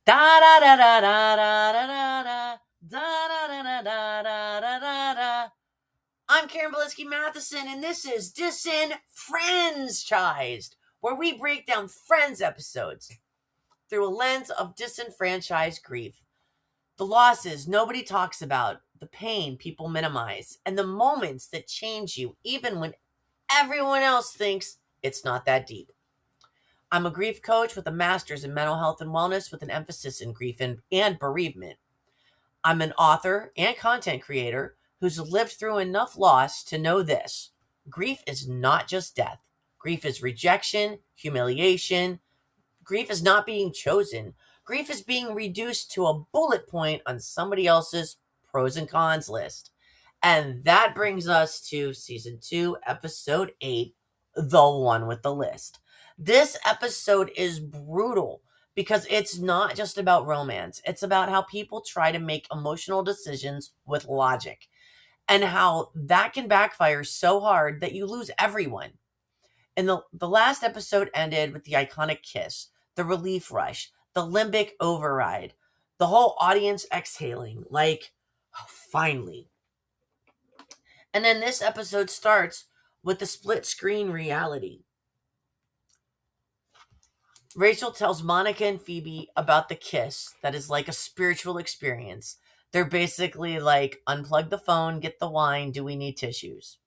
Da da da da da da da da da da da da da da da da da. I'm Karen Bulinski Mathison, and this is disenFRIENDSchised, where we break down Friends episodes through a lens of disenfranchised grief. The losses nobody talks about, the pain people minimize, and the moments that change you even when everyone else thinks it's not that deep. I'm a grief coach with a master's in mental health and wellness with an emphasis in grief and bereavement. I'm an author and content creator who's lived through enough loss to know this: grief is not just death. Grief is rejection, humiliation. Grief is not being chosen. Grief is being reduced to a bullet point on somebody else's pros and cons list. And that brings us to season 2, episode 8, the one with the list. This episode is brutal because it's not just about romance. It's about how people try to make emotional decisions with logic and how that can backfire so hard that you lose everyone. And the last episode ended with the iconic kiss, the relief rush, the limbic override, the whole audience exhaling, like, oh, finally. And then this episode starts with the split screen reality. Rachel tells Monica and Phoebe about the kiss that is like a spiritual experience. They're basically like, unplug the phone, get the wine, do we need tissues?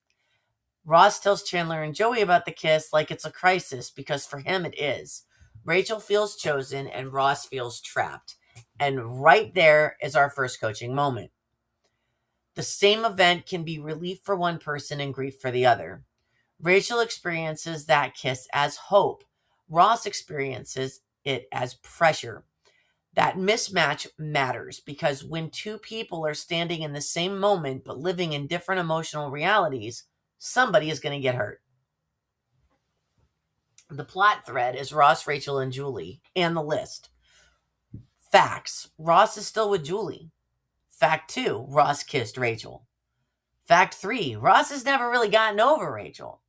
Ross tells Chandler and Joey about the kiss like it's a crisis because for him it is. Rachel feels chosen and Ross feels trapped. And right there is our first coaching moment. The same event can be relief for one person and grief for the other. Rachel experiences that kiss as hope. Ross experiences it as pressure. That mismatch matters because when two people are standing in the same moment but living in different emotional realities, somebody is going to get hurt. The plot thread is Ross, Rachel, and Julie, and the list. Facts: Ross is still with Julie. Fact 2, Ross kissed Rachel. Fact 3, Ross has never really gotten over Rachel.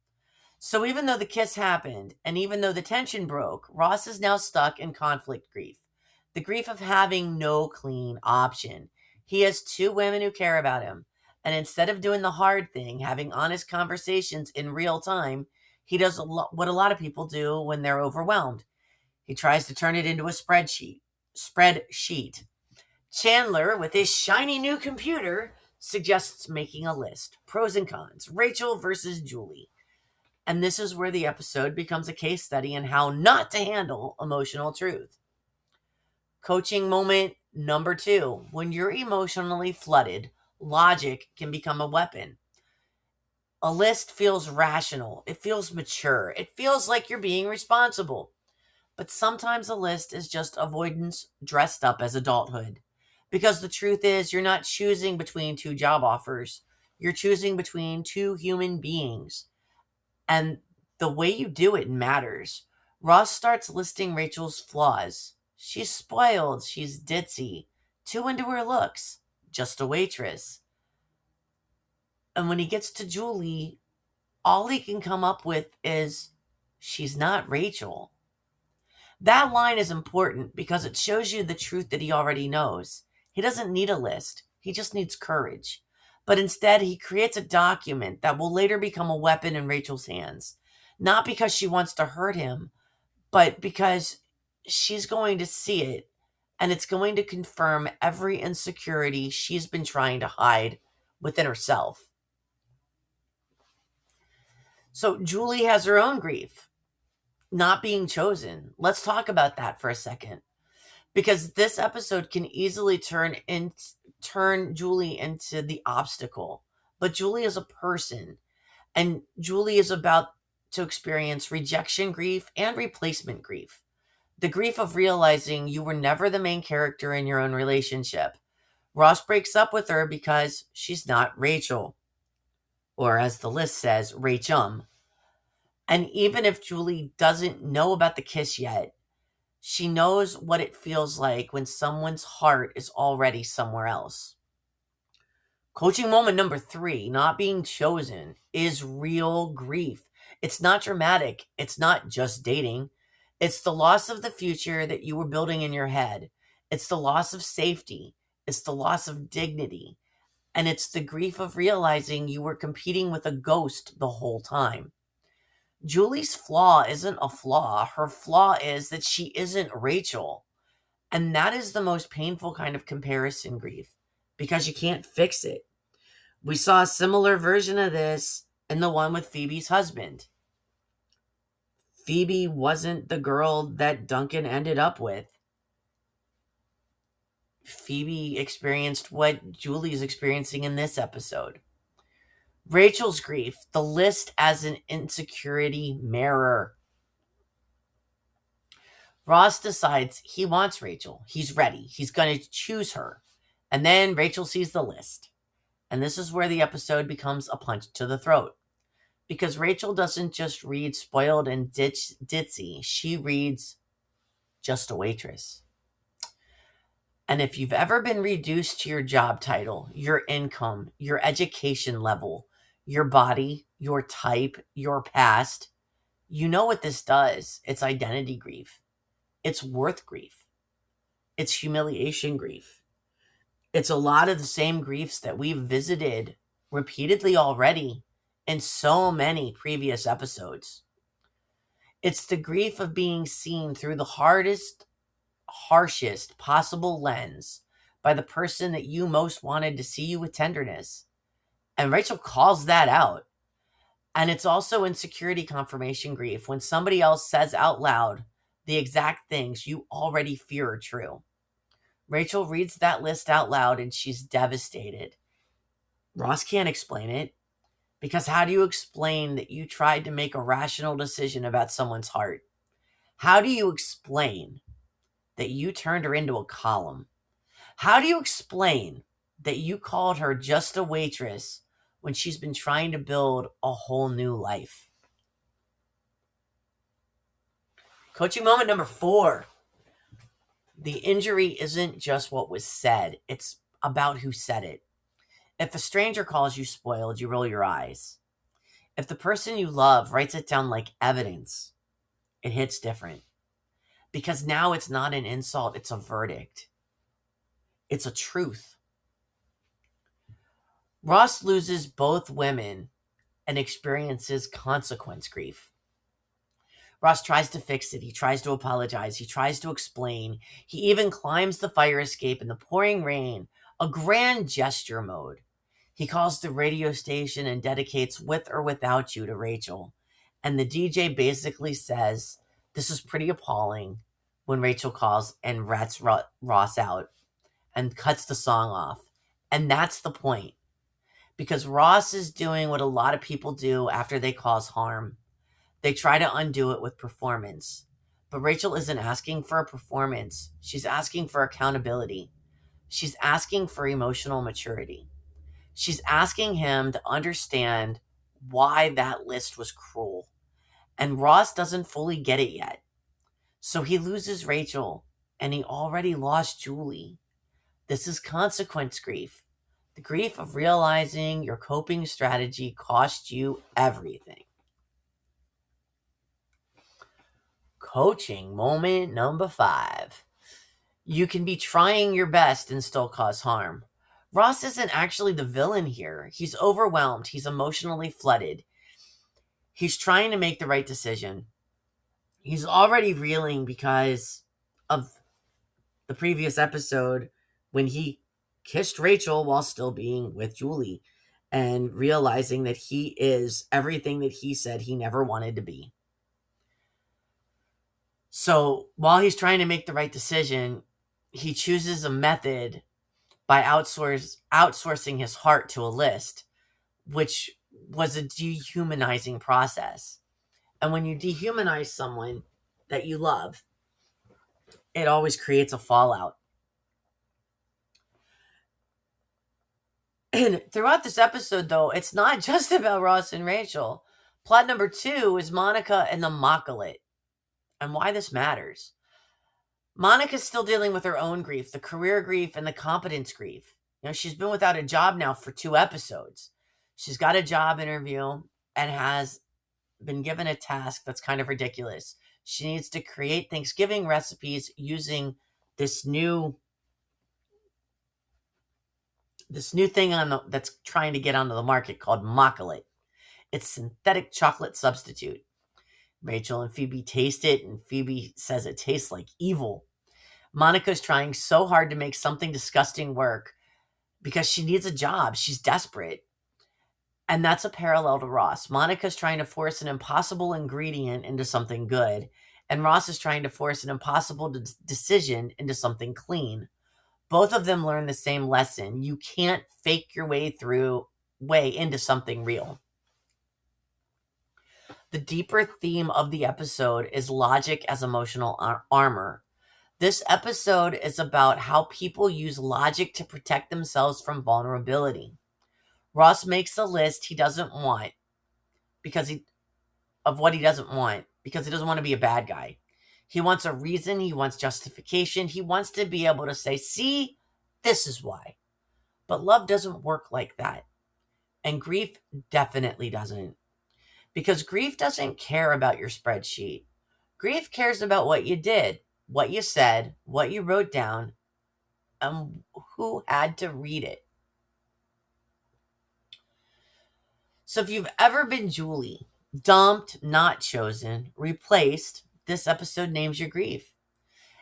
So even though the kiss happened, and even though the tension broke, Ross is now stuck in conflict grief. The grief of having no clean option. He has 2 women who care about him, and instead of doing the hard thing, having honest conversations in real time, he does what a lot of people do when they're overwhelmed. He tries to turn it into a spreadsheet. Chandler, with his shiny new computer, suggests making a list. Pros and cons. Rachel versus Julie. And this is where the episode becomes a case study in how not to handle emotional truth. Coaching moment number 2. When you're emotionally flooded, logic can become a weapon. A list feels rational. It feels mature. It feels like you're being responsible. But sometimes a list is just avoidance dressed up as adulthood. Because the truth is, you're not choosing between 2 job offers. You're choosing between 2 human beings. And the way you do it matters. Ross starts listing Rachel's flaws. She's spoiled. She's ditzy. Too into her looks. Just a waitress. And when he gets to Julie, all he can come up with is, she's not Rachel. That line is important because it shows you the truth that he already knows. He doesn't need a list. He just needs courage. But instead, he creates a document that will later become a weapon in Rachel's hands. Not because she wants to hurt him, but because she's going to see it, and it's going to confirm every insecurity she's been trying to hide within herself. So Julie has her own grief, not being chosen. Let's talk about that for a second. Because this episode can easily turn Julie into the obstacle. But Julie is a person, and Julie is about to experience rejection grief and replacement grief. The grief of realizing you were never the main character in your own relationship. Ross breaks up with her because she's not Rachel. Or as the list says, Rachum. And even if Julie doesn't know about the kiss yet, she knows what it feels like when someone's heart is already somewhere else. Coaching moment number 3, not being chosen, is real grief. It's not dramatic. It's not just dating. It's the loss of the future that you were building in your head. It's the loss of safety. It's the loss of dignity. And it's the grief of realizing you were competing with a ghost the whole time. Julie's flaw isn't a flaw. Her flaw is that she isn't Rachel. And that is the most painful kind of comparison grief because you can't fix it. We saw a similar version of this in the one with Phoebe's husband. Phoebe wasn't the girl that Duncan ended up with. Phoebe experienced what Julie's experiencing in this episode. Rachel's grief, the list as an insecurity mirror. Ross decides he wants Rachel. He's ready. He's going to choose her. And then Rachel sees the list. And this is where the episode becomes a punch to the throat. Because Rachel doesn't just read spoiled and ditzy. She reads just a waitress. And if you've ever been reduced to your job title, your income, your education level, your body, your type, your past, you know what this does. It's identity grief. It's worth grief. It's humiliation grief. It's a lot of the same griefs that we've visited repeatedly already in so many previous episodes. It's the grief of being seen through the harshest possible lens by the person that you most wanted to see you with tenderness. And Rachel calls that out. And it's also insecurity confirmation grief when somebody else says out loud the exact things you already fear are true. Rachel reads that list out loud and she's devastated. Ross can't explain it because how do you explain that you tried to make a rational decision about someone's heart? How do you explain that you turned her into a column? How do you explain that you called her just a waitress when she's been trying to build a whole new life? Coaching moment number 4. The injury isn't just what was said. It's about who said it. If a stranger calls you spoiled, you roll your eyes. If the person you love writes it down like evidence, it hits different. Because now it's not an insult, it's a verdict. It's a truth. Ross loses both women and experiences consequence grief. Ross tries to fix it. He tries to apologize. He tries to explain. He even climbs the fire escape in the pouring rain, a grand gesture mode. He calls the radio station and dedicates With or Without You to Rachel. And the DJ basically says, this is pretty appalling, when Rachel calls and rats Ross out and cuts the song off. And that's the point. Because Ross is doing what a lot of people do after they cause harm. They try to undo it with performance. But Rachel isn't asking for a performance. She's asking for accountability. She's asking for emotional maturity. She's asking him to understand why that list was cruel. And Ross doesn't fully get it yet. So he loses Rachel, and he already lost Julie. This is consequence grief. The grief of realizing your coping strategy cost you everything. Coaching moment number 5. You can be trying your best and still cause harm. Ross isn't actually the villain here. He's overwhelmed. He's emotionally flooded. He's trying to make the right decision. He's already reeling because of the previous episode when he kissed Rachel while still being with Julie and realizing that he is everything that he said he never wanted to be. So while he's trying to make the right decision, he chooses a method by outsourcing his heart to a list, which was a dehumanizing process. And when you dehumanize someone that you love, it always creates a fallout. And throughout this episode, though, it's not just about Ross and Rachel. Plot number 2 is Monica and the Immaculate, and why this matters. Monica's still dealing with her own grief, the career grief and the competence grief. You know, she's been without a job now for 2 episodes. She's got a job interview and has been given a task that's kind of ridiculous. She needs to create Thanksgiving recipes using this new thing that's trying to get onto the market called Mocklet. It's synthetic chocolate substitute. Rachel and Phoebe taste it, and Phoebe says it tastes like evil. Monica's trying so hard to make something disgusting work because she needs a job. She's desperate. And that's a parallel to Ross. Monica's trying to force an impossible ingredient into something good, and Ross is trying to force an impossible decision into something clean. Both of them learn the same lesson. You can't fake your way into something real. The deeper theme of the episode is logic as emotional armor. This episode is about how people use logic to protect themselves from vulnerability. Ross makes a list he doesn't want because he doesn't want because he doesn't want to be a bad guy. He wants a reason, he wants justification, he wants to be able to say, "See, this is why." But love doesn't work like that. And grief definitely doesn't. Because grief doesn't care about your spreadsheet. Grief cares about what you did, what you said, what you wrote down, and who had to read it. So if you've ever been Julie, dumped, not chosen, replaced, this episode names your grief.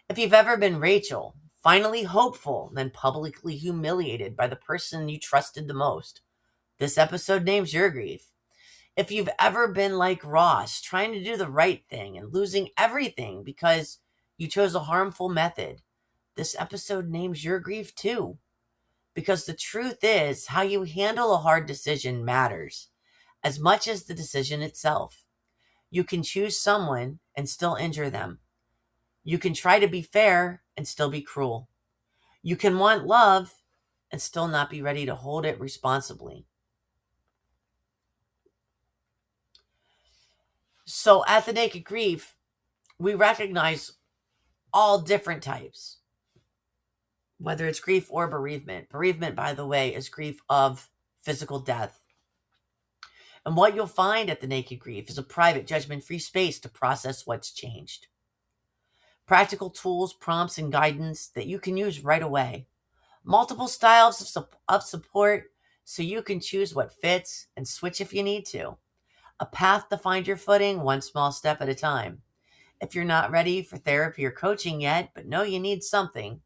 If you've ever been Rachel, finally hopeful, then publicly humiliated by the person you trusted the most, this episode names your grief. If you've ever been like Ross, trying to do the right thing and losing everything because you chose a harmful method, this episode names your grief too. Because the truth is, how you handle a hard decision matters as much as the decision itself. You can choose someone and still injure them. You can try to be fair and still be cruel. You can want love and still not be ready to hold it responsibly. So at The Naked Grief, we recognize all different types, whether it's grief or bereavement. Bereavement, by the way, is grief of physical death. And what you'll find at The Naked Grief is a private, judgment-free space to process what's changed. Practical tools, prompts, and guidance that you can use right away. Multiple styles of support so you can choose what fits and switch if you need to. A path to find your footing, one small step at a time. If you're not ready for therapy or coaching yet, but know you need something,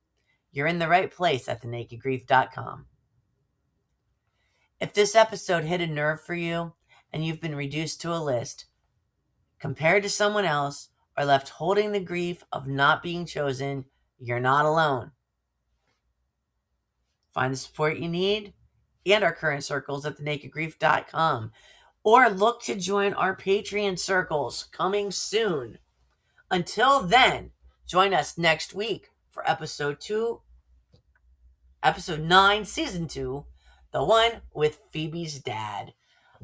you're in the right place at TheNakedGrief.com. If this episode hit a nerve for you and you've been reduced to a list, compared to someone else, or left holding the grief of not being chosen, you're not alone. Find the support you need and our current circles at TheNakedGrief.com. Or look to join our Patreon circles coming soon. Until then, join us next week for episode 9, season 2, the one with Phoebe's dad.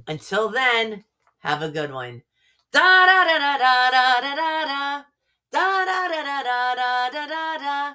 Until then, have a good one. Da da da da da da da da da da da da da da da da da.